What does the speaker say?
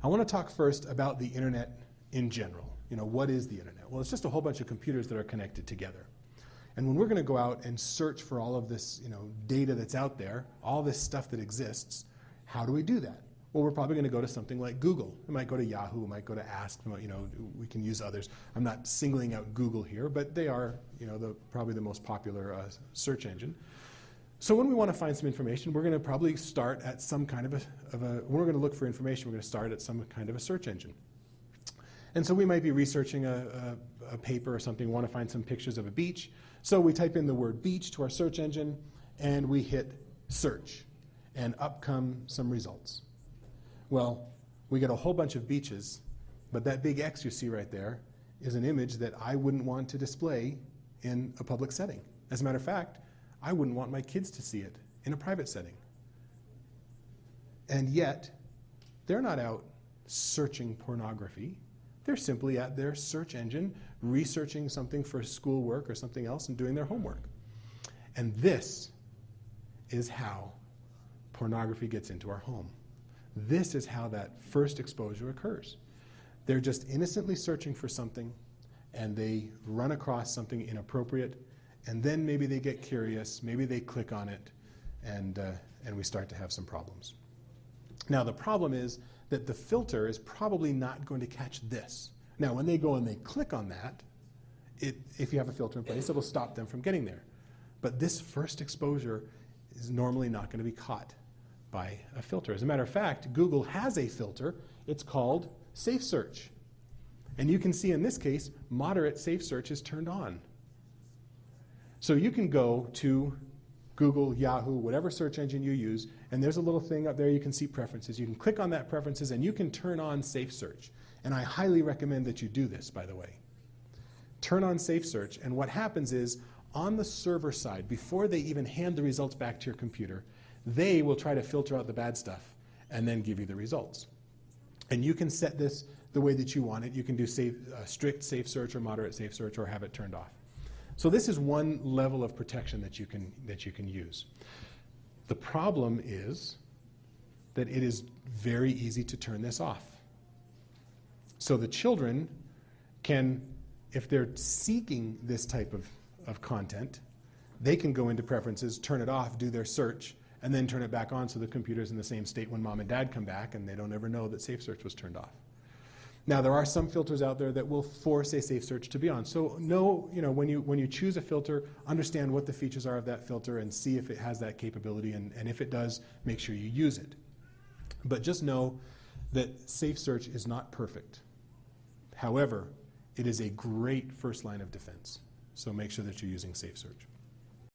I want to talk first about the internet in general. What is the internet? Well, it's just a whole bunch of computers that are connected together. And when we're going to go out and search for all of this data that's out there, all this stuff that exists, how do we do that? Well, we're probably going to go to something like Google. We might go to Yahoo, we might go to Ask, we can use others. I'm not singling out Google here, but they are probably the most popular search engine. So when we want to find some information, we're going to probably start at some kind of when we're going to look for information, we're going to start at some kind of a search engine. And so we might be researching a paper or something, want to find some pictures of a beach. So we type in the word beach to our search engine, and we hit search, and up come some results. Well, we get a whole bunch of beaches, but that big X you see right there is an image that I wouldn't want to display in a public setting. As a matter of fact, I wouldn't want my kids to see it in a private setting. And yet, they're not out searching pornography. They're simply at their search engine researching something for schoolwork or something else and doing their homework. And this is how pornography gets into our home. This is how that first exposure occurs. They're just innocently searching for something, and they run across something inappropriate, and then maybe they get curious, maybe they click on it, and we start to have some problems. Now, the problem is that the filter is probably not going to catch this. Now, when they go and they click on that, if you have a filter in place, it'll stop them from getting there. But this first exposure is normally not going to be caught by a filter. As a matter of fact, Google has a filter. It's called Safe Search. And you can see in this case, moderate safe search is turned on. So you can go to Google, Yahoo, whatever search engine you use, and there's a little thing up there you can see preferences. You can click on that preferences, and you can turn on Safe Search. And I highly recommend that you do this, by the way. Turn on Safe Search, and what happens is, on the server side, before they even hand the results back to your computer, they will try to filter out the bad stuff and then give you the results. And you can set this the way that you want it. You can do strict safe search or moderate safe search, or have it turned off. So this is one level of protection that you can use. The problem is that it is very easy to turn this off. So the children can, if they're seeking this type of content, they can go into preferences, turn it off, do their search, and then turn it back on so the computer's in the same state when mom and dad come back, and they don't ever know that Safe Search was turned off. Now, there are some filters out there that will force a safe search to be on. So when you choose a filter, understand what the features are of that filter and see if it has that capability, and if it does, make sure you use it. But just know that safe search is not perfect. However, it is a great first line of defense. So make sure that you're using Safe Search.